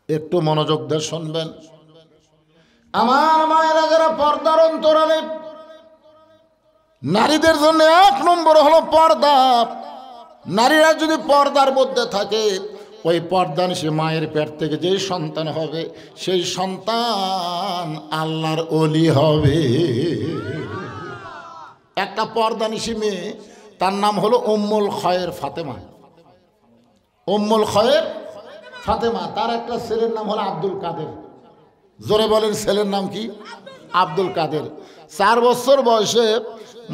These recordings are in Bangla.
একটু মনোযোগ দিয়ে শুনবেন। আমার মায়েরা যারা পর্দার অন্তরালে, নারীদের জন্য 1 নম্বর হলো পর্দা। নারীরা যদি পর্দার মধ্যে থাকে, ওই পর্দানিশী মায়ের পেট থেকে যেই সন্তান হবে, সেই সন্তান আল্লাহর ওলি হবে। একটা পর্দানিশী মেয়ে, তার নাম হলো উম্মুল খয়ের ফাতেমা। উম্মুল খয়ের ফাতেমা, তার একটা ছেলের নাম হলো আব্দুল কাদের। জোরে বলেন, ছেলের নাম কি? আব্দুল কাদের। 4 বছর বয়সে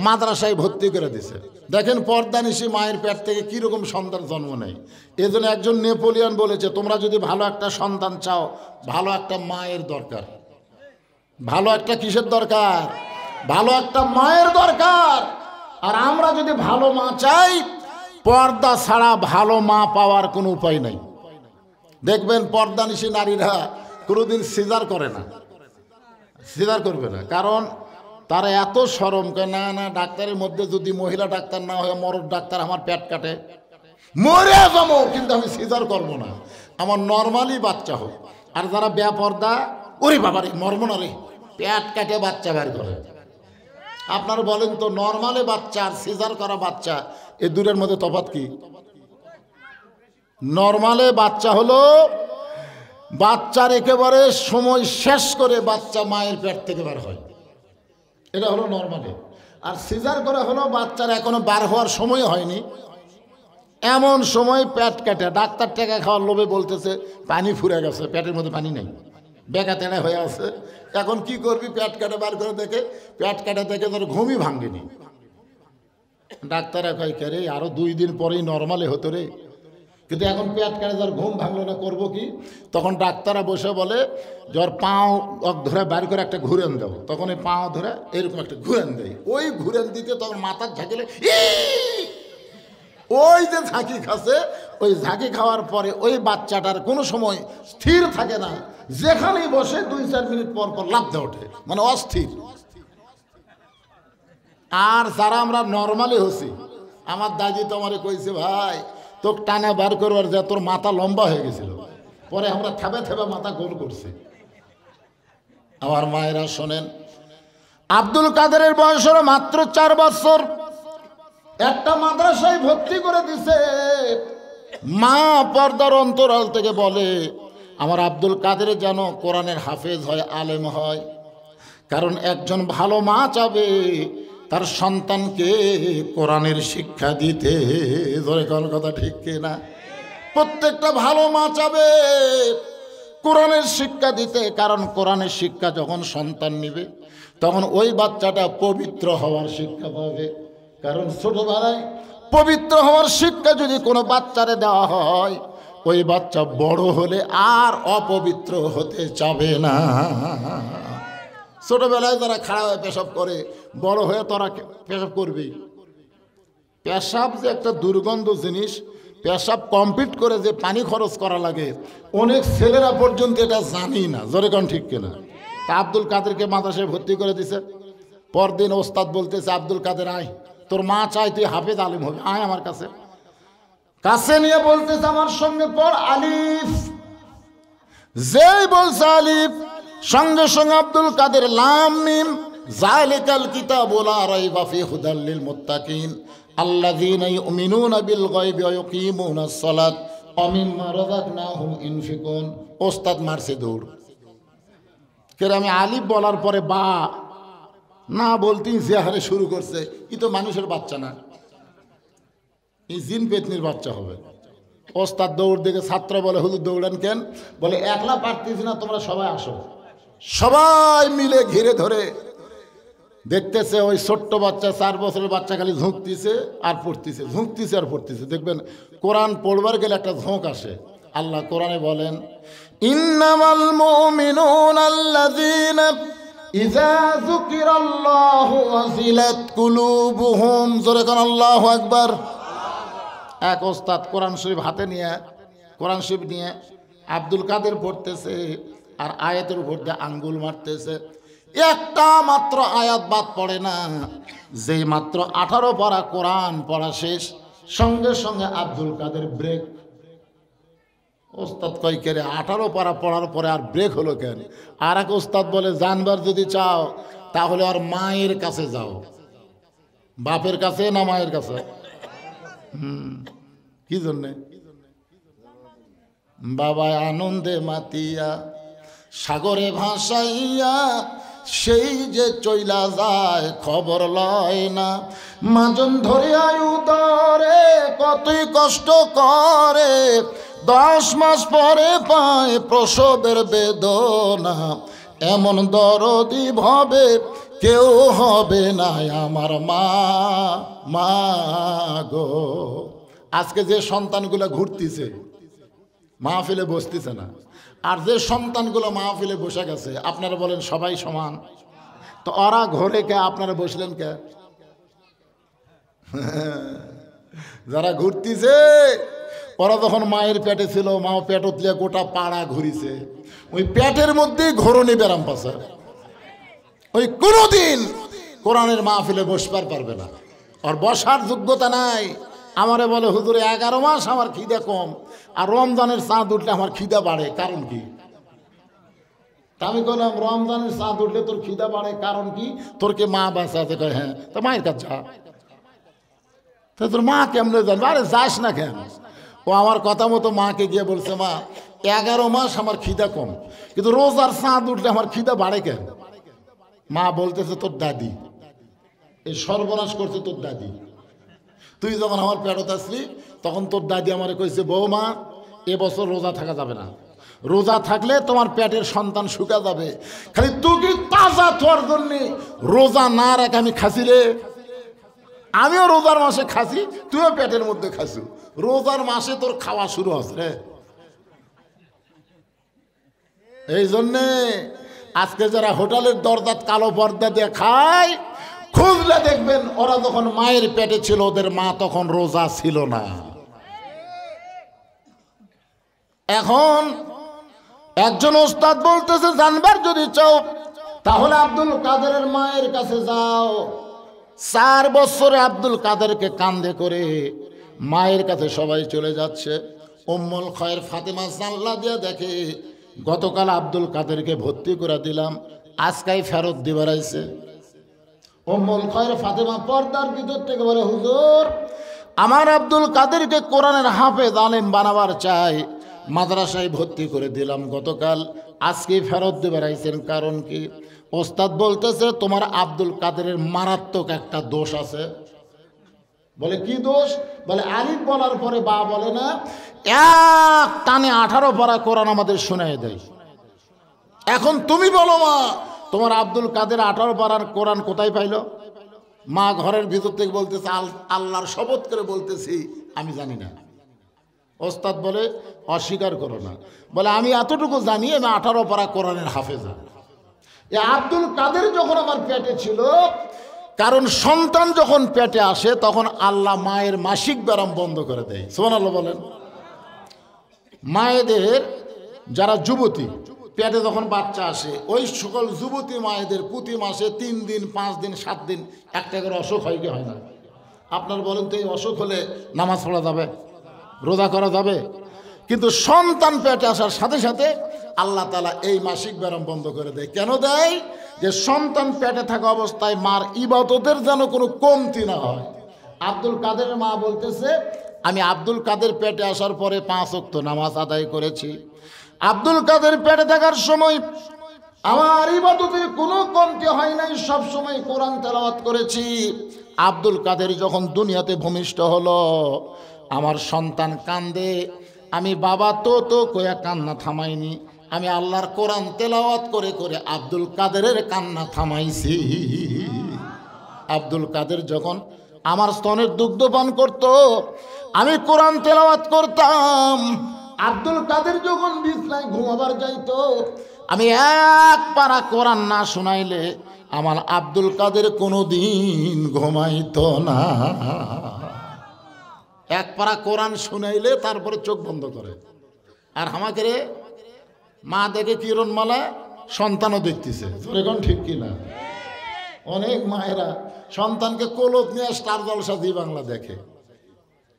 মাদ্রাসায় ভর্তি করে দিছে। দেখেন পর্দানিশী মায়ের পেট থেকে কীরকম সন্তান জন্ম নেয়। এজন্য একজন নেপোলিয়ন বলেছে, তোমরা যদি ভালো একটা সন্তান চাও, ভালো একটা মায়ের দরকার। ভালো একটা কিসের দরকার? ভালো একটা মায়ের দরকার। আর আমরা যদি ভালো মা চাই, পর্দা ছাড়া ভালো মা পাওয়ার কোনো উপায় নাই। দেখবেন পর্দানিশী নারীরা কোনোদিন সিজার করে না, সিজার করবে না, কারণ তারা এত শরম করে, না না ডাক্তারের মধ্যে যদি মহিলা ডাক্তার না হয়, মরদ ডাক্তার আমার পেট কাটে, মরে যাবো, কিন্তু আমি সিজার করবো না, আমার নর্মালি বাচ্চা হোক। আর যারা বেপর্দা, ওরে বাবা রে, মরবো না রে, পেট কাটে বাচ্চা বের করে। আপনারা বলেন তো, নর্মালে বাচ্চা আর সিজার করা বাচ্চা, এই দুটোর মধ্যে তফাৎ কি? নর্মালে বাচ্চা হলো বাচ্চার একেবারে সময় শেষ করে বাচ্চা মায়ের পেট থেকে বের হয়, এটা হলো নর্মালে। আর সিজার করা হলো বাচ্চার এখনো বার হওয়ার সময় হয়নি, এমন সময় পেট কাটে। ডাক্তার টাকা খাওয়ার লোভে বলতেছে পানি ফুরে গেছে, পেটের মধ্যে পানি নেই, বেকা তেড়া হয়ে আছে। এখন কি করবি? পেট কাটে বার করে দেখে, পেট কাটে দেখে তোর ঘুমই ভাঙেনি। ডাক্তাররা কয়, কে রে, আরো 2 দিন পরেই নর্মালে হতো রে, কিন্তু এখন পেট কাটে যার ঘুম ভাঙলো না, করবো কি? তখন ডাক্তাররা বসে বলে, জ্বর পাও ধরে বার করে একটা ঘুরেন দাও। তখন এই পাও ধরে এরকম একটা ঘুরেন দেয়। ওই ঘুরেন দিতে তখন মাথার ঝাঁকিলে, ওই যে ঝাঁকি খাচ্ছে, ওই ঝাঁকি খাওয়ার পরে ওই বাচ্চাটার কোনো সময় স্থির থাকে না, যেখানেই বসে 2-4 মিনিট পর পর লাফতে ওঠে, মানে অস্থির। আর যারা আমরা নর্মালি হচ্ছি, আমার দাদি তো আমারে কইছে, ভাই তোকে টানা বার করবার যা, তোর মাথা লম্বা হয়ে গেছিল, পরে আমরা থেবে থেবে মাথা গোল করছি। আমার মায়েরা শোনেন, আব্দুল কাদেরের বয়স হলো মাত্র 4 বছর। একটা মাদ্রাসায় ভর্তি করে দিছে। মা পর্দার অন্তরাল থেকে বলে, আমার আব্দুল কাদের যেন কোরআনের হাফেজ হয়, আলেম হয়। কারণ একজন ভালো মা চাবে তার সন্তানকে কোরআনের শিক্ষা দিতে। ধরে কোন কথা ঠিক কিনা? প্রত্যেকটা ভালো মা চাবে কোরআনের শিক্ষা দিতে, কারণ কোরআনের শিক্ষা যখন সন্তান নিবে, তখন ওই বাচ্চাটা পবিত্র হওয়ার শিক্ষা পাবে। কারণ ছোটবেলায় পবিত্র হওয়ার শিক্ষা যদি কোনো বাচ্চারে দেওয়া হয়, ওই বাচ্চা বড় হলে আর অপবিত্র হতে চাবে না। ছোটবেলায় যারা খাড়া হয়ে পেশাব করে, বড় হয়ে তারা পেশাব করবেই। পেশাব যে একটা দুর্গন্ধ জিনিস, পেশাব কমপ্লিট করে যে পানি খরচ করা লাগে, অনেক ছেলেরা পর্যন্ত এটা জানি না। জোরে কোন ঠিক কিনা? তা আব্দুল কাদেরকে মাদ্রাসায় ভর্তি করে দিছে। পরদিন ওস্তাদ বলতেছে, আব্দুল কাদের আয়, তোর মা চাই তুই হাফেজ আলিম হবে, আয় আমার কাছে। কাছে নিয়ে বলতেছে, আমার সঙ্গে পড় আলিফ। যেই বলছে আলিফ, সঙ্গে সঙ্গে আব্দুল কাদের লাম মিম যালিকাল কিতাবু লা রাইবা ফি হুদাল লিল মুত্তাকিন আল্লাযীনা ইউমিনুনা বিল গায়বি ওয়া ইউকিমুনাস সালাত ওয়া মিম্মা রাযাকনাহুম ইনফিকুন। ওস্তাদ মারছে দৌড়। কেন আমি আলিফ বলার পরে বা না বলতেই যে হারে শুরু করছে, ই তো মানুষের বাচ্চা না, এই জিন পেতনির বাচ্চা হবে। ওস্তাদ দৌড় দেখে ছাত্র বলে, হুজুর দৌড়ান কেন? বলে, একলা পারতেছি না, তোমরা সবাই আসো। সবাই মিলে ঘিরে ধরে দেখতেছে ওই ছোট্ট বাচ্চা, 4 বছরের বাচ্চা খালি ঝুঁকতেছে আর পড়তেছে, ঝুঁকতেছে আর পড়তেছে। দেখবেন কোরআন পড়বার গেলে একটা ঝোঁক আসে। আল্লাহ কোরআনে বলেন, ইন্নামাল মুমিনুনা আল্লাযীনা ইযা যুকিরাল্লাহু ওয়াজিলাত কুলুবুহুম। জোরে কোন আল্লাহু আকবার। এক ওস্তাদ কোরআন শরীফ হাতে নিয়ে, কোরআন শরীফ নিয়ে আব্দুল কাদের পড়তেছে আর আয়াতের উপর দিয়ে আঙ্গুল মারতেছে। একটা মাত্র আয়াত বাদ পড়ে না। যেই মাত্র 18 পারা কোরআন পড়া শেষ, সঙ্গে সঙ্গে আব্দুল কাদের ব্রেক। ওস্তাদ কয় কেরে 18 পারা পড়ার পরে আর ব্রেক হলো কেন? আর এক ওস্তাদ বলে জানবার যদি চাও তাহলে আর মায়ের কাছে যাও। বাপের কাছে না মায়ের কাছে? কি জন্যে? বাবা আনন্দে মাতিয়া সাগরে ভাসাইয়া সেই যে চইলা যায় খবর লয় না। মাজন ধরে আয়ু ধরে কতই কষ্ট করে, 10 মাস পরে পায় প্রসবের বেদনা। এমন দরদি ভাবে কেউ হবে না আমার মা, মা গো। আজকে যে সন্তানগুলো ঘুরতেছে মাহফিলে বসতেছে না, আর যে সন্তানগুলো মাহফিলে বসে গেছে, আপনারা বলেন সবাই সমান? তো ওরা ঘরে কে, আপনারা বসলেন কে? যারা ঘুরতেছে ওরা যখন মায়ের পেটে ছিল, মা পেট উতলে গোটা পাড়া ঘুরিছে, ওই পেটের মধ্যেই ঘোরনি ব্যারাম পাশে। ওই কোনোদিন কোরআনের মাহফিলে বসবার পারবে না, আর বসার যোগ্যতা নাই। আমারে বলে হুজুরে 11 মাস আমার খিদে কম, আর রমজানের চাঁদ উঠলে আমার খিদা বাড়ে, কারণ কি? আমি বললাম রমজানের চাঁদ উঠলে তোর খিদা বাড়ে কারণ কি? তোর কে মা বাঁচাতে? কয় হ্যাঁ। তো মায়ের কাছে যা। তো তোর মা কেমনে জানবে? আরে যাস না কেন? ও আমার কথা মতো মাকে গিয়ে বলছে, মা 11 মাস আমার খিদা কম, কিন্তু রোজার চাঁদ উঠলে আমার খিদা বাড়ে কেন? মা বলতেছে তোর দাদি এই সর্বনাশ করছে, তোর দাদি। তুই যখন আমার পেটত আসলি তখন তোর দাদি আমারে কইছে, বৌমা এবছর রোজা থাকা যাবে না, রোজা থাকলে তোমার পেটের সন্তান শুকা যাবে। খালি তুই কি তাজা তোর জন্য রোজা না রাখ আমি খাসি রে। আমিও রোজার মাসে খাসি, তুইও পেটের মধ্যে খাসু। রোজার মাসে তোর খাওয়া শুরু হচ্ছে রে। এই জন্যে আজকে যারা হোটেলের দরজাত কালো পর্দা দিয়ে খায়, খুঁজলে দেখবেন ওরা যখন মায়ের পেটে ছিল ওদের মা তখন রোজা ছিল না। এখন একজন ওস্তাদ বলতেছে, জানবার যদি চাও তাহলে আব্দুল কাদেরের মায়ের কাছে যাও। 4 বছরে আব্দুল কাদেরকে কাঁধে করে মায়ের কাছে সবাই চলে যাচ্ছে। উম্মুল খয়ের ফাতেমা জানলা দিয়ে দেখে গতকাল আব্দুল কাদেরকে ভর্তি করে দিলাম, আজকাই ফেরত দিবার আইছে। উম্মুল খয়ের ফাতেমা পর্দার ভিতর থেকে বলে, হুজুর আমার আব্দুল কাদেরকে কোরআনের হাফেজ আলেম বানাবার চাই, মাদ্রাসায় ভর্তি করে দিলাম গতকাল, আজকে ফেরত দিবার আইছেন, কারণ কি? ওস্তাদ বলতেছে তোমার আব্দুল কাদেরের মারাত্মক একটা দোষ আছে। বলে কি দোষ? বলে আলিফ বলার পরে বা বলে না, এক টানে 18 পারা কোরআন আমাদের শোনায় দেয়। এখন তুমি বলো মা, তোমার আব্দুল কাদের 18 পারার কোরআন কোথায় পাইল? মা ঘরের ভিতর থেকে বলতেছে, আল্লাহর শপথ করে বলতেছি আমি জানি না। ওস্তাদ বলে অস্বীকার করো না। বলে আমি এতটুকু জানি আমি 18 পারা কোরআনের হাফেজা। আব্দুল কাদের যখন আমার পেটে ছিল, কারণ সন্তান যখন পেটে আসে তখন আল্লাহ মায়ের মাসিক ব্যারাম বন্ধ করে দেয়। সুবহানাল্লাহ বলেন। মায়েদের যারা যুবতী পেটে যখন বাচ্চা আসে, ওই সকল যুবতী মায়েদের প্রতি মাসে 3 দিন 5 দিন 7 দিন একটা করে অসুখ হয় কি হয় না? আপনার বলেন তো এই অসুখ হলে নামাজ পড়া যাবে, রোজা করা যাবে? কিন্তু সন্তান পেটে আসার সাথে সাথে আল্লাহ তাআলা এই মাসিক ব্যারাম বন্ধ করে দেয়। কেন দেয়? যে সন্তান পেটে থাকা অবস্থায় মার ইবাদতের যেন কোনো কমতি না হয়। আব্দুল কাদেরের মা বলতেছে, আমি আব্দুল কাদের পেটে আসার পরে 5 ওয়াক্ত নামাজ আদায় করেছি। আব্দুল কাদের পেটে থাকার সময় আমার ইবাদতের কোনো কমতি হয় নাই, সব সময় কোরআন তেলাওয়াত করেছি। আব্দুল কাদের যখন দুনিয়াতে ভূমিষ্ঠ হলো, আমার সন্তান কান্দে, আমি বাবা তো কয়া কান্না থামাইনি, আমি আল্লাহর কোরআন তেলাওয়াত করে করে আব্দুল কাদেরের কান্না থামাইছি। আব্দুল কাদের যখন আমার স্তনের দুগ্ধ পান করত, আমি কোরআন তেলাওয়াত করতাম। আব্দুল কাদের যখন বিছনায় ঘুমাবার যাইতো, আমি 1 পারা কোরআন না শোনাইলে আমার আব্দুল কাদের কোনোদিন ঘুমাইতো না। 1 পারা কোরআন শুনাইলে তারপরে চোখ বন্ধ করে। আর আমাকে রে মা দেখে কিরণমালা, সন্তানও দেখতেছে। এখন ঠিক কিনা? অনেক মায়েরা সন্তানকে কোলত নিয়ে স্টার জলসা জি বাংলা দেখে।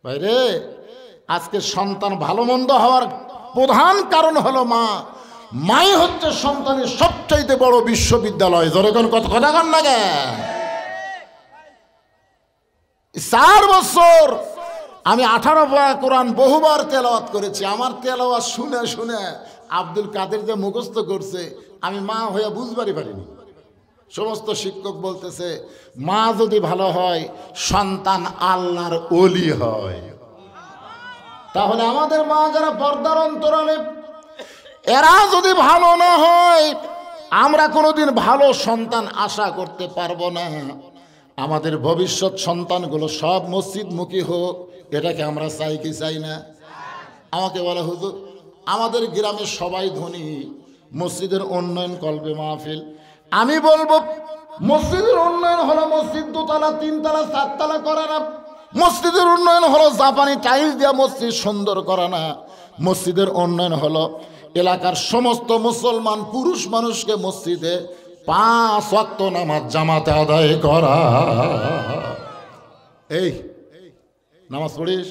ভাই রে, আজকে সন্তান ভালো মন্দ হওয়ার প্রধান কারণ হলো মা। মাই হচ্ছে সন্তানের সবচাইতে বড় বিশ্ববিদ্যালয়। যেরকম কথা কন না গে। 4 বছর আমি 18 পারা কোরআন বহুবার তেলাওয়াত করেছি। আমার তেলাওয়াত শুনে শুনে আব্দুল কাদের যে মুখস্থ করছে আমি মা হয়ে বুঝবারই পারিনি। সমস্ত শিক্ষক বলতেছে মা যদি ভালো হয় সন্তান আল্লাহর ওলি হয়। তাহলে আমাদের মা যারা পর্দার অন্তরালে এরা যদি ভালো না হয় আমরা কোনোদিন ভালো সন্তান আশা করতে পারবো না। আমাদের ভবিষ্যৎ সন্তানগুলো সব মসজিদমুখী হোক, এটাকে আমরা চাই কি চাই না? আমাকে বলে হুজুর আমাদের গ্রামের সবাই ধনী, মসজিদের উন্নয়ন করবে মাহফিল। আমি বলবো মসজিদের উন্নয়ন হলো মসজিদ 2 তলা 3 তলা 4 তলা করা না। মসজিদের উন্নয়ন হলো জাপানি টাইলস দিয়ে মসজিদ সুন্দর করা না। মসজিদের উন্নয়ন হলো এলাকার সমস্ত মুসলমান পুরুষ মানুষকে মসজিদে 5 ওয়াক্ত নামাজ জামাতে আদায় করা। এই নামাজ পড়িস?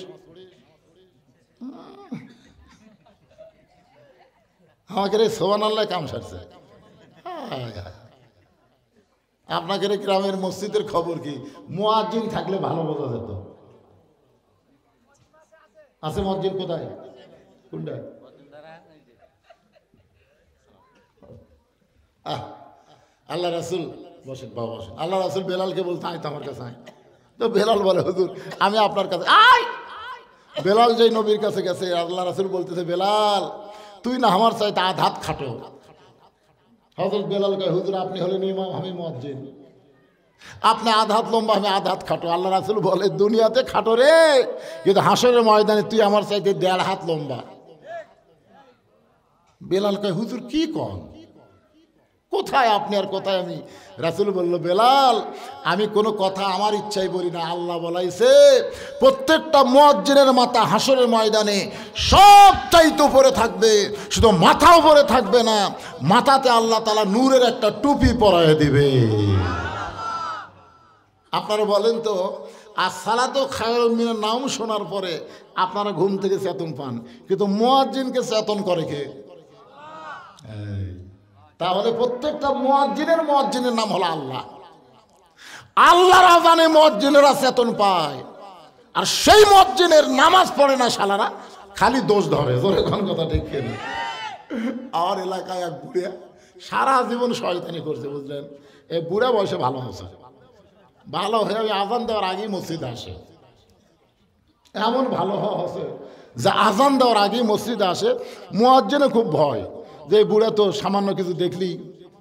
আমাকে রে সুবহানাল্লাহ কাম সারছে। আপনাকে গ্রামের মসজিদের খবর কি? মুয়াজ্জিন থাকলে ভালো বোঝা যেত। আছে মসজিদ কোথায়? কোনটা? আল্লাহ রাসূল বসেন বাবা বসেন। আল্লাহ রাসূল বেলালকে বলতে আয় তো আমার কাছে আয়। তো বেলাল বলে হুজুর আমি আপনার কাছে আয়। বেলাল যেই নবীর কাছে গেছে আল্লাহ রাসূল বলতেছে বেলাল তুই না আমার চাইতে আধ হাত খাটো। হযরত বেলাল কয় হুজুর আপনি হলেন ইমাম আমি মুয়াজ্জিন, আপনি আধ হাত লম্বা আমি আধ হাত খাটো। আল্লাহ রাসূল বলে দুনিয়াতে খাটো রে, কিন্তু হাসরের ময়দানে তুই আমার চাইতে 1.5 হাত লম্বা। বেলাল কয় হুজুর কি কন, কোথায় আপনি আর কোথায় আমি? রাসূল বলল বেলাল আমি কোনো কথা আমার ইচ্ছাই বলি না, আল্লাহ বলাইছে প্রত্যেকটা মুয়াজ্জিনের মাথা হাসরের ময়দানে সব চাইতে উপরে থাকবে, শুধু মাথা উপরে থাকবে না, মাথাতে আল্লাহ তাআলা নূরের একটা টুপি পরায় দিবে। আপনারা বলেন তো আসসালাতু খায়রুম মিনান নাওম শোনার পরে আপনারা ঘুম থেকে চেতন পান, কিন্তু মুয়াজ্জিনকে চেতন করে কে? তাহলে প্রত্যেকটা মুয়াজ্জিনের নাম হলো আল্লাহ। আল্লাহর আযানে মুয়াজ্জিনেরা চেতন পায়, আর সেই মুয়াজ্জিনের নামাজ পড়ে না শালারা, খালি দোষ ধরে। জোরে কোন কথা ঠিক কিনা? আর এলাকায় এক বুড়া সারা জীবন শয়তানি করছে বুঝলেন। এই বুড়া বয়সে ভালো হয়েছে, ভালো হয়ে ওই আজান দেওয়ার আগেই মসজিদে আসে। এমন ভালো হচ্ছে যে আজান দেওয়ার আগেই মসজিদে আসে। মুয়াজ্জিনে খুব ভয় যে বুড়া তো সামান্য কিছু দেখলি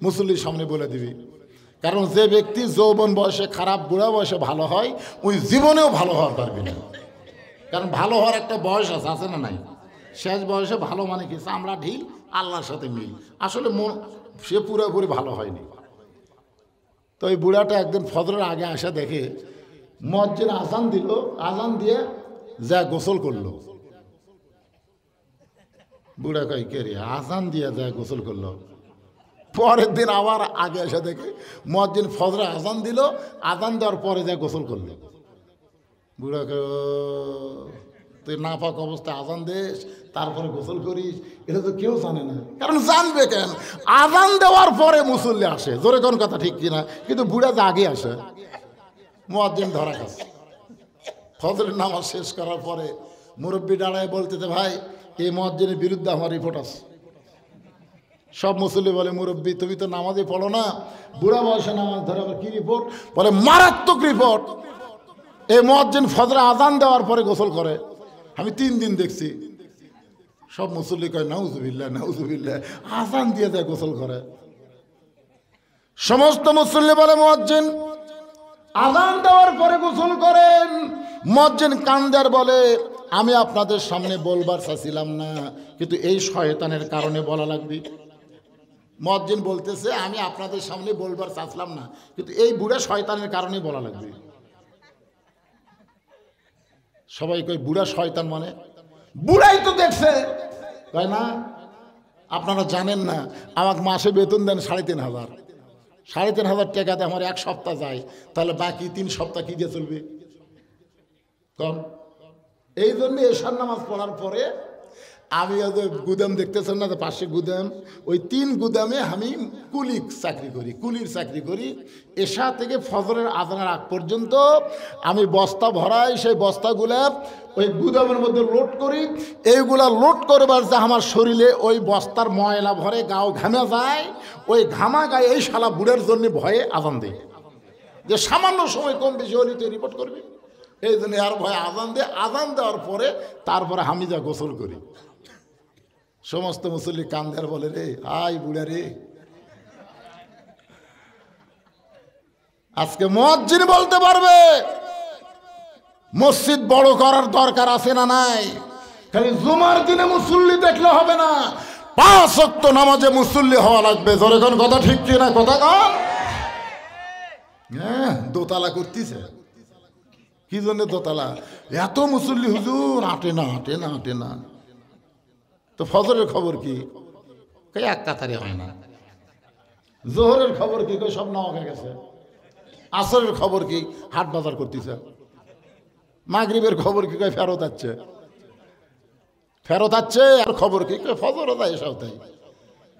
মুসল্লির সামনে বলে দিবি। কারণ যে ব্যক্তি যৌবন বয়সে খারাপ, বুড়া বয়সে ভালো হয়, ওই জীবনেও ভালো হওয়ার পারবি না। কারণ ভালো হওয়ার একটা বয়স আছে, আছে না নাই? শেষ বয়সে ভালো মানে কি? চামড়া ঢিল, আল্লাহর সাথে মিল। আসলে মন সে পুরোপুরি ভালো হয়নি। তো ওই বুড়াটা একদিন ফজরের আগে আসা দেখে মুয়াজ্জিন আজান দিল, আজান দিয়ে যা গোসল করলো। বুড়া কয় কে রে, আজান দিয়ে যা গোসল করলো। পরের দিন আবার আগে এসে দেখে মুয়াজ্জিন ফজরে আজান দিল, আজান দেওয়ার পরে যা গোসল করলো। বুড়া কয় তুই নাপাক অবস্থায় আজান দিস তারপরে গোসল করিস, এটা তো কেউ জানে না। কারণ জানবে কেন? আজান দেওয়ার পরে মুসল্লি আসে। জোরে কোন কথা ঠিক কিনা? কিন্তু বুড়া যে আগে আসে। মুয়াজ্জিন ধরা খাচ্ছে। ফজরের নামাজ শেষ করার পরে মুরব্বি দাঁড়ায় বলতেছে ভাই এই মুয়াজ্জিনের বিরুদ্ধে আমার রিপোর্ট আছে। সব মুসল্লি বলে মুরব্বি তুমি তো নামাজই পড়ো না, বুড়া বয়সে নামাজ ধরে আবার কি রিপোর্ট? বলে মারাত্মক রিপোর্ট। এই মুয়াজ্জিন ফজরে আজান দেওয়ার পরে গোসল করে, আমি 3 দিন দেখছি। সব মুসল্লি কয় নাউজুবিল্লাহ নাউজুবিল্লাহ, আজান দিয়ে দেয় গোসল করে। সমস্ত মুসল্লি বলে মুয়াজ্জিন আজান দেওয়ার পরে গোসল করেন। মুয়াজ্জিন কান্দার বলে আমি আপনাদের সামনে বলবার চাইছিলাম না, কিন্তু এই শয়তানের কারণে বলা লাগবে। মুয়াজ্জিন বলতেছে আমি আপনাদের সামনে বলবার চাইছিলাম না, কিন্তু এই বুড়া শয়তানের কারণে বলা লাগবে। সবাই কয় বুড়া শয়তান মানে? বুড়াই তো দেখছে। তাই না? আপনারা জানেন না আমাকে মাসে বেতন দেন 3,500। 3,500 টাকাতে আমার 1 সপ্তাহ যায়, তাহলে বাকি 3 সপ্তাহ কি দিয়ে চলবে? কম। এই জন্য এশার নামাজ পড়ার পরে আমি গুদাম দেখতেছেন না, পাশে গুদাম, ওই 3 গুদামে আমি কুলির চাকরি করি। এশা থেকে ফজরের আজানের আগ পর্যন্ত আমি বস্তা ভরাই, সেই বস্তাগুলা ওই গুদামের মধ্যে লোড করি। এইগুলা লোড করবার যে আমার শরীরে ওই বস্তার ময়লা ভরে গাও ঘামে যায়, ওই ঘামা গায়ে এই শালা বুড়ের জন্য ভয়ে আজান দেয় যে সামান্য সময় কম বেশি হলে তুই রিপোর্ট করবি, এই জন্য আর ভয়ে আজান দিয়ে, আজান দেওয়ার পরে তারপরে আমি যা গোসল করি। সমস্ত মুসল্লি কান্দার বলে, রে আই বুড়া রে। আজকে মুয়াজ্জিন বলতে পারবে মসজিদ বড় করার দরকার আছে না নাই? খালি জুমার দিনে মুসল্লি দেখলে হবে না, 5 ওয়াক্ত নামাজে মুসল্লি হওয়া লাগবে। জোরে কোন কথা ঠিক কি না? কথা কন। হ্যাঁ, দোতলা করতেছে কি জন্য? দোতলা এত মুসল্লি হুজুর আটে না। তো ফজরের খবর কি? এক কাতারে হয় না। জোহরের খবর কি? সব নাওয়া হয়ে গেছে। আসরের খবর কি? হাট বাজার করতেছে। মাগরিবের খবর কি? ফেরত আছে। আর খবর কি? ফজরও যায়, এসব তাই।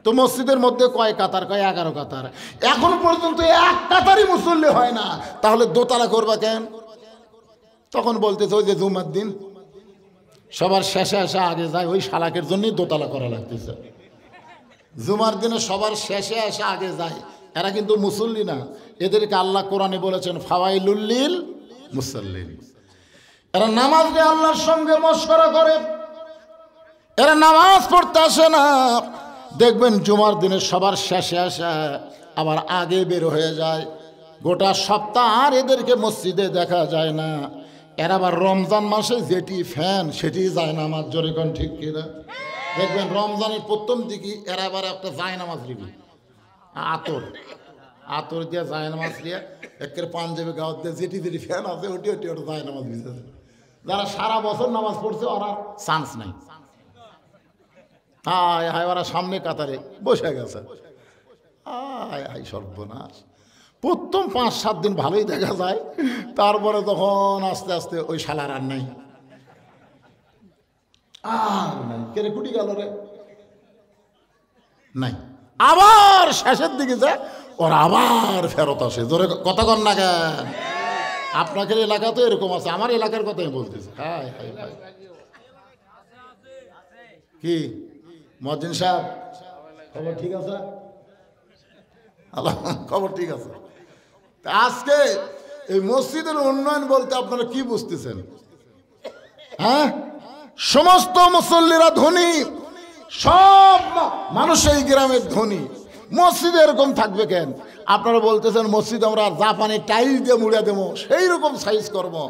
তো মসজিদের মধ্যে কয় কাতার? 11 কাতার। এখন পর্যন্ত 1 কাতারই মুসল্লি হয় না, তাহলে দোতলা করবা কেন? তখন বলতেছে ওই যে জুমার দিন সবার শেষে আসা আগে যায়, ওই শালাকের জন্যই দোতলা করা লাগতেছে। জুমার দিনে সবার শেষে আসা আগে যায়, এরা কিন্তু মুসল্লি না। এদেরকে আল্লাহ কোরআনে বলেছেন ফাওয়াইলুল লিল মুসাল্লিন। এরা নামাজ নিয়ে আল্লাহর সঙ্গে মশকরা করে, এরা নামাজ পড়তে আসে না। দেখবেন জুমার দিনে সবার শেষে আসা আবার আগে বের হয়ে যায়। গোটা সপ্তাহ আর এদেরকে মসজিদে দেখা যায় না। এরা আবার রমজান মাসে যেটি ফ্যান সেটি যায় নামাজ। জোরে কোন ঠিক কিনা? দেখবেন রমজানের প্রথম দিকে এরা আবার একটা যায় নামাজ দিবি, আতর দিয়ে যায় নামাজ দিয়ে একের পাঞ্জাবি গাঁত দিয়ে যেটি ফ্যান আছে ওটি ওটা যায় নামাজ দিতেছে। যারা সারা বছর নামাজ পড়ছে ওরা চান্স নাই। হায় ওরা সামনে কাতারে বসে গেছে। হায় সর্বনাশ। প্রথম 5-7 দিন ভালোই দেখা যায়, তারপরে তখন আস্তে আস্তে ওই শালার আর নাই। কেড়ে কুটি গেল রে নাই। আবার শেষের দিকে যায় ওরা আবার ফেরত আসে। জোরে কথা কন না কেন? আপনাদের এলাকা তো এরকম আছে, আমার এলাকার কথাই বলতেছে। হায় হায় হায়। কি মুয়াজ্জিন সাহেব খবর ঠিক আছে? খবর ঠিক আছে। আজকে এই মসজিদের উন্নয়ন বলতে আপনারা কি বুঝতেছেন? হ্যাঁ, সমস্ত মুসল্লিরা ধনী, সব মানুষ এই গ্রামের ধনী। মসজিদ এরকম থাকবে কেন? আপনারা বলতেছেন মসজিদ আমরা জাপানি টাইলস দিয়ে মুড়ে দেবো, সেই রকম সাইজ করবো,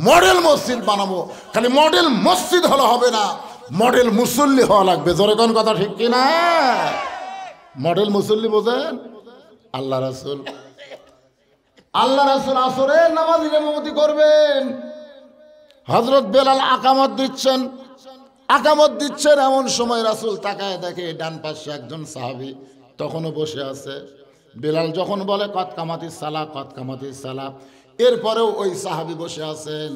মডেল মসজিদ বানাবো। খালি মডেল মসজিদ হলে হবে না, মডেল মুসল্লি হওয়া লাগবে। জোরে কোন কথা ঠিক কিনা? মডেল মুসল্লি বোঝেন? আল্লাহ রাসূল আসরের নামাজে ইমামতি করবেন। হযরত বেলাল আকামত দিচ্ছেন। এমন সময় রাসূল তাকায় দেখে ডান পাশে একজন সাহাবী তখনও বসে আছে। বেলাল যখন বলে কদ কামাতিস সালাহ, এরপরেও ওই সাহাবী বসে আছেন।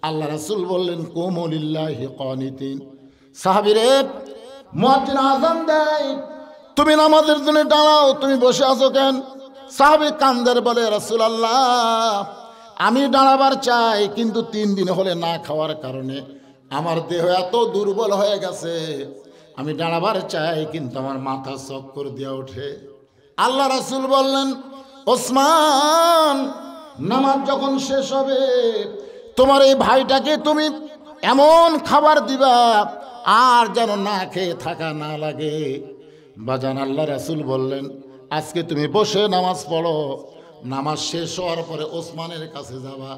আল্লাহ রাসূল বললেন কুমু লিল্লাহি কানিতিন। সাহাবীরে, মুয়াজ্জিন আযান দেয়, তুমি নামাজের জন্য দাঁড়াও, তুমি বসে আছো কেন? সাহাবী কান্দের বলে রাসূলুল্লাহ, আমি দাঁড়াবার চাই, কিন্তু 3 দিন হলে না খাওয়ার কারণে আমার দেহ এত দুর্বল হয়ে গেছে, আমি দাঁড়াবার চাই কিন্তু আমার মাথা চক্কর দিয়ে ওঠে। আল্লাহ রাসূল বললেন ওসমান, নামাজ যখন শেষ হবে তোমার এই ভাইটাকে তুমি এমন খাবার দিবা আর যেন না খেয়ে থাকা না লাগে। বাজান, আল্লাহ রাসূল বললেন আজকে তুমি বসে নামাজ পড়ো, নামাজ শেষ হওয়ার পরে ওসমানের কাছে যাবা,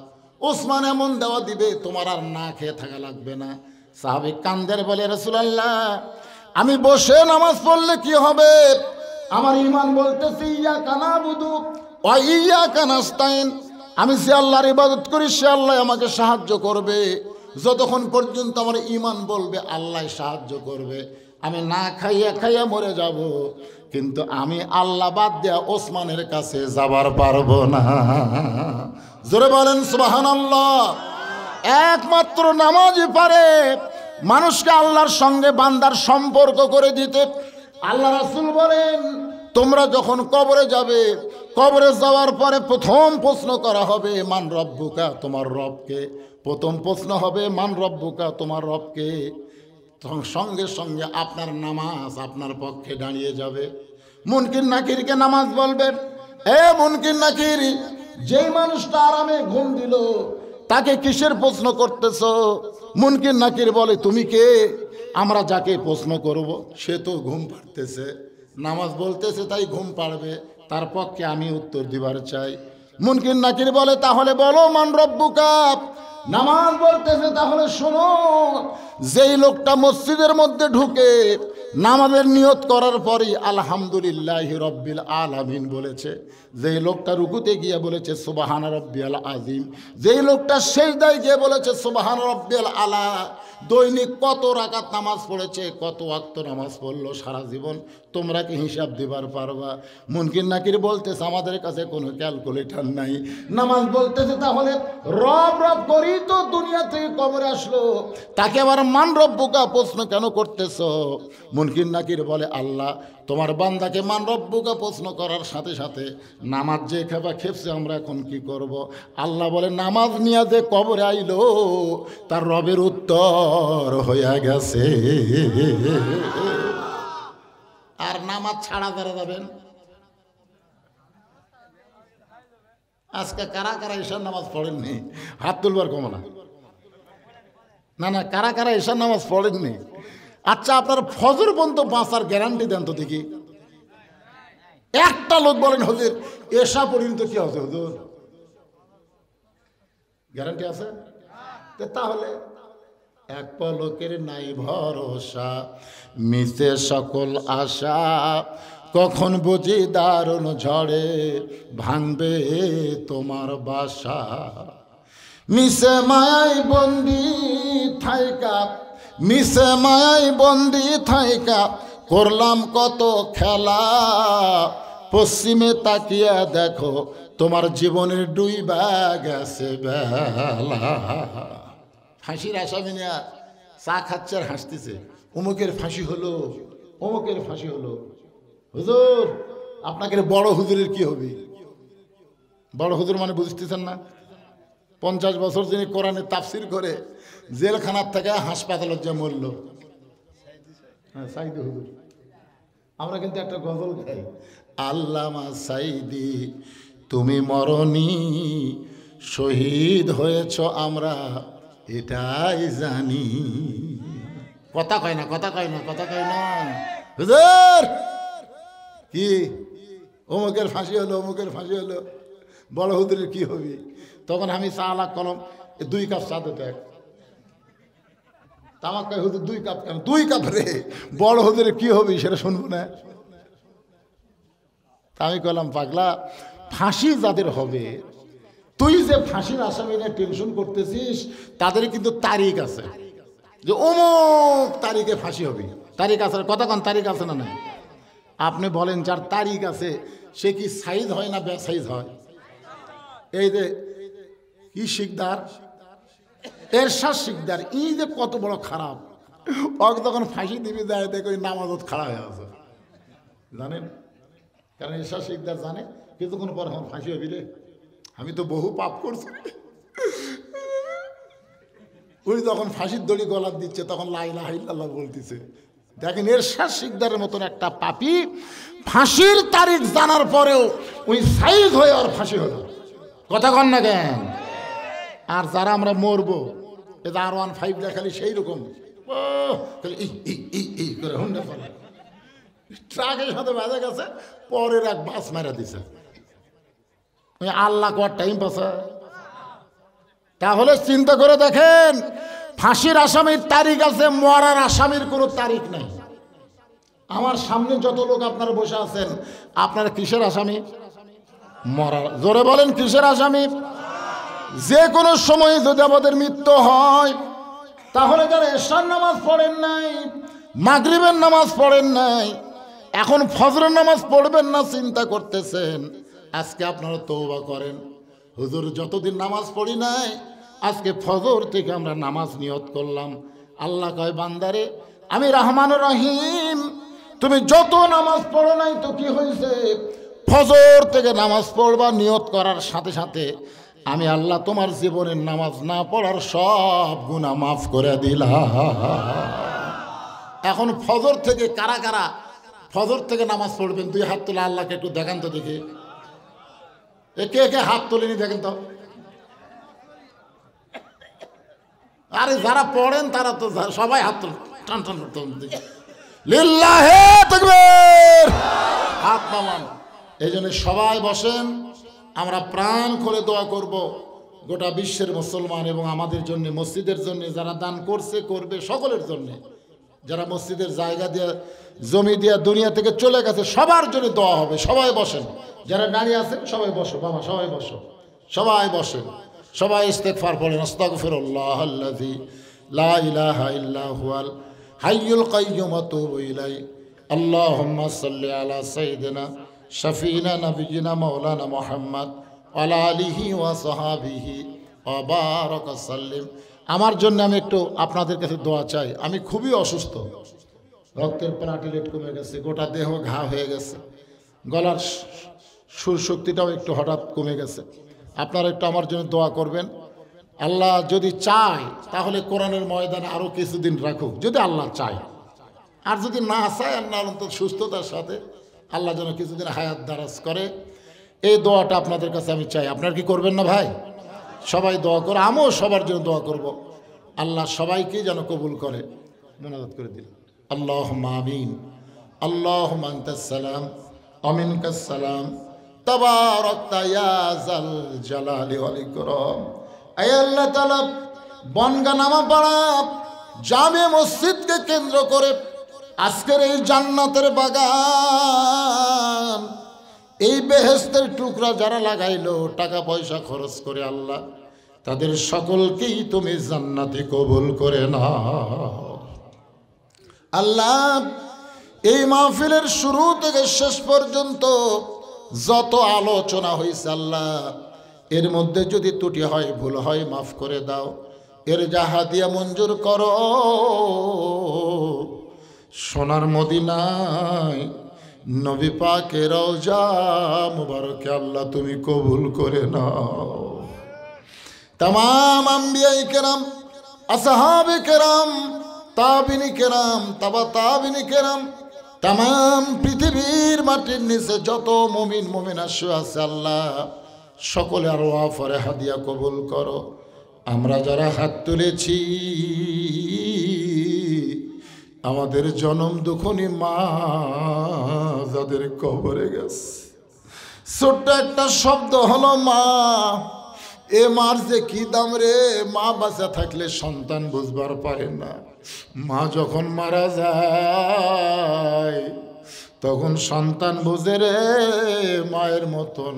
ওসমান এমন দেওয়া দিবে তোমার আর না খেয়ে থাকা লাগবে না। সাহাবী কান্দের বলে রাসূলুল্লাহ, আমি বসে নামাজ পড়লে কি হবে? আমার ঈমান বলতেছে ইয়াকা নাবুদু ওয়া ইয়াকা নাস্তাইন, আমি যে আল্লাহর ইবাদত করি সে আল্লাহ আমাকে সাহায্য করবে। যতক্ষণ পর্যন্ত আমার ঈমান বলবে আল্লাহ সাহায্য করবে, আমি না খাইয়া মরে যাব, কিন্তু আমি আল্লাহ বাদ দেয়া ওসমানের কাছে যাবার পারবো না। জোরে বলেন সুবহানাল্লাহ। একমাত্র নামাজই পারে মানুষকে আল্লাহর সঙ্গে বান্দার সম্পর্ক করে দিতে। আল্লাহ রাসূল বলেন, তোমরা যখন কবরে যাবে, কবরে যাওয়ার পরে প্রথম প্রশ্ন করা হবে মান রব্বুকা, তোমার রবকে। প্রথম প্রশ্ন হবে মান রব্বুকা, তোমার রবকে। সঙ্গে সঙ্গে আপনার নামাজ আপনার পক্ষে দাঁড়িয়ে যাবে। মুনকির নাকিরকে নামাজ বলবে, এ মুনকির নাকির, যেই মানুষটা আরামে ঘুম দিল তাকে কিসের প্রশ্ন করতেছ? মুনকির নাকির বলে, তুমি কে? আমরা যাকে প্রশ্ন করব সে তো ঘুম পাড়তেছে, নামাজ বলতেছে, তাই ঘুম পাড়বে, তার পক্ষে আমি উত্তর দিবার চাই। মুনকির নাকির বলে, তাহলে বলো মান রব্বুকা। নামাজ বলতেছে, তাহলে শোনো, যেই লোকটা মসজিদের মধ্যে ঢুকে নামাজের নিয়ত করার পরই আলহামদুলিল্লাহি রব্বিল আলামিন বলেছে, যেই লোকটা রুকুতে গিয়ে বলেছে সুবহানা রব্বিয়াল আযীম, যেই লোকটা সিজদায় গিয়ে বলেছে সুবহানা রব্বিয়াল আলা, দৈনিক কত রাকাত নামাজ পড়েছে, কত ওয়াক্ত নামাজ পড়লো সারা জীবন, তোমরা কি হিসাব দিবার পারবা? মুনকির নাকির বলতেছে, আমাদের কাছে কোনো ক্যালকুলেটর নাই। নামাজ বলতেছে, তাহলে রব রব করি তো দুনিয়া থেকে কবরে আসলো, তাকে আবার মান রব্বুকা প্রশ্ন কেন করতেছ? মুনকির নাকির বলে, আল্লাহ তোমার বান্দাকে মান রব্বুকা প্রশ্ন করার সাথে সাথে নামাজ যে খেপছে, আমরা এখন কি করব? আল্লাহ বলে, নামাজ নিয়ে যে কবরে আইলো তার রবের উত্তর হইয়া গেছে। আর নামাজ ছাড়া যারা যাবেন, আজকে কারা কারা ঈশার নামাজ পড়েননি? হাত তুলবার কম না, না না, কারা কারা ঈশার নামাজ পড়েননি? আচ্ছা, আপনার ফজর পর্যন্ত বাঁচার গ্যারান্টি দেন তো দেখি। একটা লোক বলেন, হুজুর এশা পর্যন্ত কি আছে হুজুর, গ্যারান্টি আছে? তাহলে এক পলকের নাই ভরসা, মিশে সকল আশা, কখন বুঝি দারুণ ঝড়ে ভাঙবে তোমার বাসা। মিশে মায়াই বন্দি থাইকা, মিশে মায়াই বন্দি থাইকা, করলাম কত খেলা, পশ্চিমে তাকিয়া দেখো তোমার জীবনের ডুইবা গেছে বেলা। ফাঁসির আসামি না চা খাচ্ছে আর হাসতেছে, অমুকের ফাঁসি হলো, অমুকের ফাঁসি হলো। হুজুর আপনাকে বড় হুজুরের কি হবে? বড় হুজুর মানে বুঝতেছেন না? 50 বছর যিনি কোরআনে তাফসির করে জেলখানার থেকে হাসপাতালত যে মরল, হ্যাঁ সাইদি হুজুর। আমরা কিন্তু একটা গজল গাই, আল্লামা সাইদি তুমি মরনি, শহীদ হয়েছ আমরা এটাই জানি। কথা কয় না, কথা কয় না, কথা কয় না। হুজুর কি অমুকের ফাঁসি হলো, অমুকের ফাঁসি হলো, বড় হুজুরের কি হবে? তখন আমি চা লাখ কলম 2 কাপ চা দিতে, তামাক কয় হুজুর 2 কাপ কেন? 2 কাপ রে, বড় হুজুরের কি হবে সেটা শুনবো না। তা আমি কলাম, পাগলা, ফাঁসি যাদের হবে, তুই যে ফাঁসির আসামি নিয়ে টেনশন করতেছিস, তাদের কিন্তু তারিখ আছে, যে অমুক তারিখে ফাঁসি হবে। তারিখ আছে, কতক্ষণ তারিখ আছে না নাই? আপনি বলেন, যার তারিখ আছে সে কি সাইজ হয় না বেসাইজ হয়? এই যে কি শিকদার, এরশাদ শিকদার, এই যে কত বড় খারাপ, ওকে তখন ফাঁসি দিবি যায় দেখো নামাজত খাড়া হয়ে আছে, জানেন? কারণ এরশাদ শিকদার জানে কিছুক্ষণ পর আমার ফাঁসি হবি রে, আমি তো বহু পাপ করছি। ওই যখন ফাঁসির দড়ি গলার দিচ্ছে তখন লা ইলাহা ইল্লাল্লাহ বলতেছে। দেখেন, এরশাদ শিকদারের মতন একটা পাপী ফাঁসির তারিখ জানার পরেও ওই সাইজ হয়ে আর ফাঁসি হলো। কথা কন না কেন? আর যারা আমরা মরবো, এটা R15 দেখালি সেই রকম এই করে হুন্ডা ফেলে, ট্রাকের সাথে বাজে গেছে, পরের এক বাস মারা দিছে। আল্লাহ কর টাইম পাসা। তাহলে চিন্তা করে দেখেন, ফাঁসির আসামির তারিখ আছে, মরার আসামির কোনো তারিখ নাই। আমার সামনে যত লোক আপনারা বসে আছেন, আপনারা কিসের আসামি? মরার। জোরে বলেন, কিসের আসামি? যে কোনো সময় যদি আমাদের মৃত্যু হয়, তাহলে যারা এশার নামাজ পড়েন নাই, মাগরিবের নামাজ পড়েন নাই, এখন ফজরের নামাজ পড়বেন না চিন্তা করতেছেন, আজকে আপনারা তওবা করেন। হুজুর যতদিন নামাজ পড়ি নাই, আজকে ফজর থেকে আমরা নামাজ নিয়ত করলাম, আল্লাহ কয় বান্দারে আমি রহমান রহিম, তুমি যত নামাজ পড়ো নাই তো কি হয়েছে, ফজর থেকে নামাজ পড়বা নিয়ত করার সাথে সাথে আমি আল্লাহ তোমার জীবনের নামাজ না পড়ার সব গুনাহ মাফ করে দিলাম। এখন ফজর থেকে কারা কারা ফজর থেকে নামাজ পড়বেন? দুই হাত তোলা, আল্লাহকে একটু দেখান তো দেখি। কে কে হাত তোলেনি দেখেন তো। আরে যারা পড়েন তারা তো সবাই হাত তোলেন, টান টান টান দেখি। লিল্লাহে তাকবীর, হাত নামান। এই জন্য সবাই বসেন, আমরা প্রাণ করে দোয়া করব গোটা বিশ্বের মুসলমান এবং আমাদের জন্য, মসজিদের জন্য যারা দান করছে করবে, সকলের জন্য, যারা মসজিদের জায়গা দিয়ে জমি দিয়ে দুনিয়া থেকে চলে গেছে সবার জন্য দোয়া হবে। সবাই বসেন, যারা দাঁড়িয়ে আছেন সবাই বসো বাবা, সবাই বসো, সবাই বসেন, সবাই ইস্তেগফার পড়েন। আস্তাগফিরুল্লাহ আল্লাযী লা ইলাহা ইল্লা হুয়াল হাইয়ুল কাইয়্যুম আতুবু ইলাইহি। আল্লাহুম্মা সাল্লি আলা সাইয়্যিদিনা শাফিনা নাবিয়িনা মাওলানা মুহাম্মদ ওয়া আলা আলিহি ওয়া সাহাবিহি ওয়া বারাকা সাল্লিম। আমার জন্য আমি একটু আপনাদের কাছে দোয়া চাই। আমি খুবই অসুস্থ, রক্তের প্লাটিলেট কমে গেছে, গোটা দেহ ঘা হয়ে গেছে, গলার সুর শক্তিটাও একটু হঠাৎ কমে গেছে। আপনারা একটু আমার জন্য দোয়া করবেন। আল্লাহ যদি চায় তাহলে কোরআনের ময়দানে আরও কিছুদিন রাখুক, যদি আল্লাহ চায়। আর যদি না চায়, আল্লাহ অন্তত সুস্থতার সাথে আল্লাহ যেন কিছুদিন হায়াত দারাজ করে, এই দোয়াটা আপনাদের কাছে আমি চাই। আপনারা কি করবেন না ভাই? সবাই দোয়া করে, আমিও সবার জন্য দোয়া করব। আল্লাহ সবাইকে যেন কবুল করে। মোনাজাত করে দিন। আল্লাহুম্মা আমিন। আল্লাহুম্মা আনতাস সালাম ওয়া মিনকাস সালাম, তাবারাকতা ইয়া যাল জালালি ওয়াল ইকরাম। আয় আল্লাহ তাআলা, বনগা নামাপাড়া জামে মসজিদকে কেন্দ্র করে আজকের এই জান্নাতের বাগান, এই বেহেশতের টুকরা যারা লাগাইলো টাকা পয়সা খরচ করে, আল্লাহ তাদের সকলকেই তুমি জান্নাতে কবুল করে নাও। আল্লাহ এই মাহফিলের শুরু থেকে শেষ পর্যন্ত যত আলোচনা হয়েছে আল্লাহ, এর মধ্যে যদি ত্রুটি হয়, ভুল হয়, মাফ করে দাও। এর জাহাদিয়া মঞ্জুর করো। সোনার মদিনায় নবী পাকের রওজা মুবারকে আল্লাহ তুমি কবুল করে নাও। तमाम अंबियाए केराम, असहाबे केराम, ताबिनी केराम, तबा ताबिनी केराम, तमाम पृथिवीर माटिर निचे যত মুমিন মুমিনা শুয়ে আছে আল্লাহ সকলে আরওয়া ফরে হাদিয়া কবুল করো। আমরা যারা হাত তুলেছি আমাদের জনম দুঃখনি মা যাদের কবরে গেছে, ছোট্ট একটা শব্দ হলো মা। এ মার যে কি দাম রে, মা বাঁচা থাকলে সন্তান বুঝবার পারে না। মা যখন মারা যায় তখন সন্তান বুঝে রে, মায়ের মতন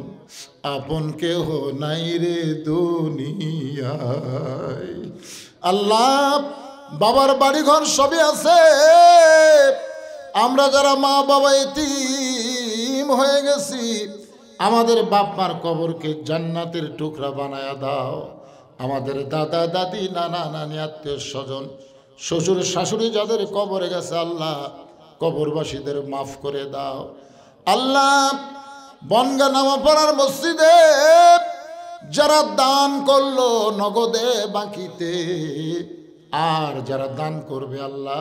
আপন কেহ নাই রে দুনিয়ায়। আল্লাহ বাবার বাড়ি ঘর সবই আছে, আমরা যারা মা বাবা এতিম হয়ে গেছি, আমাদের বাপ মার কবরকে জান্নাতের টুকরা বানায়া দাও। আমাদের দাদা দাদি নানা নানি আত্মীয় স্বজন শ্বশুর শাশুড়ি যাদের কবরে গেছে আল্লাহ কবরবাসীদের মাফ করে দাও। আল্লাহ বনগা নামাপাড়ার মসজিদে যারা দান করলো নগদে বাকিতে, আর যারা দান করবে আল্লাহ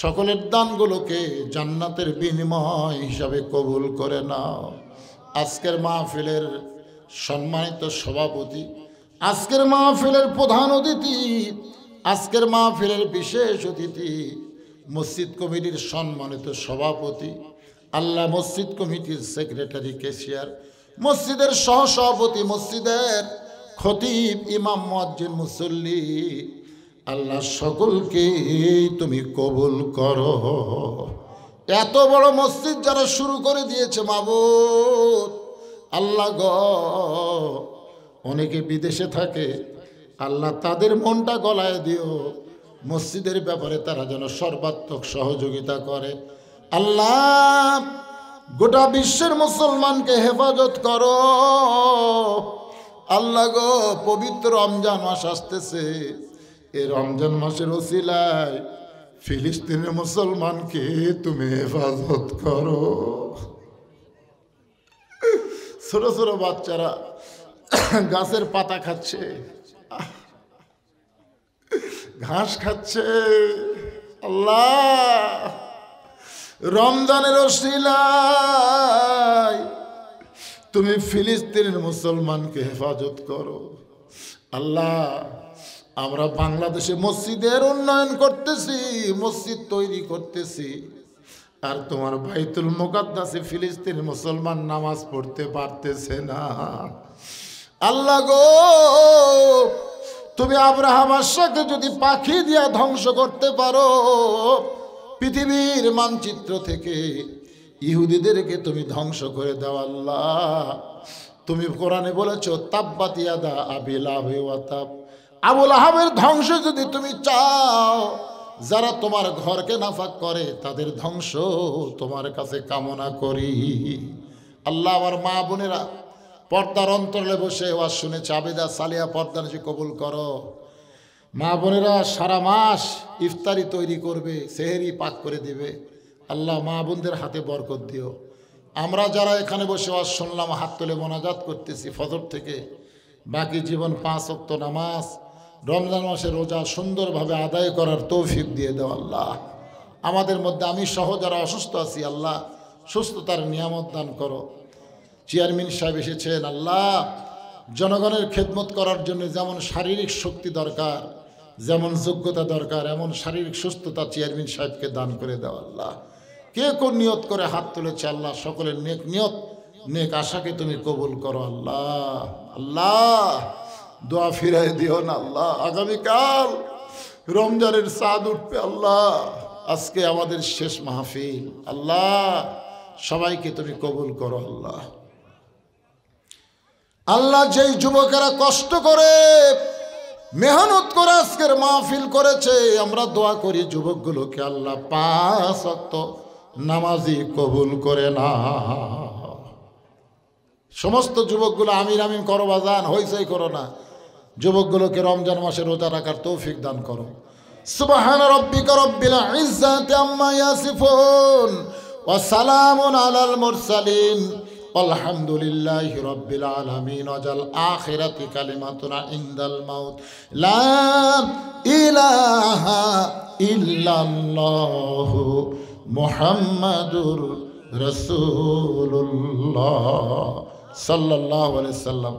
সকলের দানগুলোকে জান্নাতের বিনিময় হিসাবে কবুল করে নাও। আজকের মাহফিলের সম্মানিত সভাপতি, আজকের মাহফিলের প্রধান অতিথি, আজকের মাহফিলের বিশেষ অতিথি, মসজিদ কমিটির সম্মানিত সভাপতি, আল্লাহ মসজিদ কমিটির সেক্রেটারি ক্যাশিয়ার, মসজিদের সহসভাপতি, মসজিদের খতিব, ইমাম, মুয়াজ্জিন, মুসল্লি, আল্লাহ সকলকে তুমি কবুল করো। এত বড় মসজিদ যারা শুরু করে দিয়েছে মাবুদ আল্লাহ গো, অনেকে বিদেশে থাকে আল্লাহ তাদের মনটা গলায় দিও, মসজিদের ব্যাপারে তারা যেন সর্বাত্মক সহযোগিতা করে। আল্লাহ গোটা বিশ্বের মুসলমানকে হেফাজত করো। আল্লাহ গো পবিত্র রমজান মাস আসতেছে, এই রমজান মাসের ওসিলায় ফিলিস্তিনের মুসলমানকে তুমি হেফাজত করো। ছোট ছোট বাচ্চারা গাছের পাতা খাচ্ছে, ঘাস খাচ্ছে। আল্লাহ, রমজানের ওসিলায় তুমি ফিলিস্তিনের মুসলমানকে হেফাজত করো। আল্লাহ, আমরা বাংলাদেশে মসজিদের উন্নয়ন করতেছি, মসজিদ তৈরি করতেছি, আর তোমার বাইতুল মুকাদ্দাসে ফিলিস্তিনের মুসলমান নামাজ পড়তে পারতেছে না। আল্লাহ গো, তুমি আব্রাহা বাদশাকে যদি পাখি দিয়া ধ্বংস করতে পারো, পৃথিবীর মানচিত্র থেকে ইহুদিদেরকে তুমি ধ্বংস করে দাও। আল্লাহ, তুমি কোরআনে বলেছো তাব্বাত ইয়াদা আবি লাহাব ওয়া তাব, আবুল আহাবের ধ্বংস যদি তুমি চাও, যারা তোমার ঘরকে নাফাক করে তাদের ধ্বংস তোমার কাছে কামনা করি। আল্লাহ, আমার মা বোনেরা পর্দার অন্তরালে বসে ওয়াজ শুনেছে, আবেদা সালিয়া পর্দা নিয়ে কবুল করো। মা বোনেরা সারা মাস ইফতারি তৈরি করবে, সেহেরি পাক করে দিবে। আল্লাহ, মা বোনদের হাতে বরকত দিও। আমরা যারা এখানে বসে ওয়াজ শুনলাম, হাত তুলে মোনাজাত করতেছি ফজর থেকে বাকি জীবন 5 ওয়াক্ত নামাজ, রমজান মাসে রোজা সুন্দরভাবে আদায় করার তৌফিক দিয়ে দাও। আল্লাহ, আমাদের মধ্যে আমি সহ যারা অসুস্থ আছি, আল্লাহ সুস্থতার নিয়ামত দান করো। চেয়ারম্যান সাহেব এসেছেন, আল্লাহ জনগণের খেদমত করার জন্য যেমন শারীরিক শক্তি দরকার, যেমন যোগ্যতা দরকার, এমন শারীরিক সুস্থতা চেয়ারম্যান সাহেবকে দান করে দাও। আল্লাহ, কে কোন নিয়ত করে হাত তুলেছে, আল্লাহ সকলের নেক নিয়ত নেক আশাকে তুমি কবুল করো। আল্লাহ, আল্লাহ দোয়া ফিরাই দিও না। আল্লাহ, আগামীকাল রমজানের চাঁদ উঠবে। আল্লাহ, আজকে আমাদের শেষ মাহফিল। আল্লাহ, সবাইকে তুমি কবুল করো। আল্লাহ, আল্লাহ যেই যুবকেরা কষ্ট করে মেহনত করে আজকের মাহফিল করেছে, আমরা দোয়া করি যুবকগুলোকে আল্লাহ 5 ওয়াক্ত নামাজি কবুল করে না। সমস্ত যুবকগুলো আমির আমিন করো, বাজান হইচই করো না। যুবকগুলোকে রমজান মাসে রোজা রাখার তৌফিক দান করো। সুবহান রাব্বিকা রাব্বিল ইজ্জাতি আম্মা ইয়াসিফুন ওয়া সালামুন আলাল মুরসালিন আলহামদুলিল্লাহি রাব্বিল আলামিন। ওয়াজাল আখিরাতি কালিমাতুনা ইনদাল মাউত লা ইলাহা ইল্লাল্লাহু মুহাম্মাদুর রাসূলুল্লাহ সাল্লাল্লাহু আলাইহি সাল্লাম।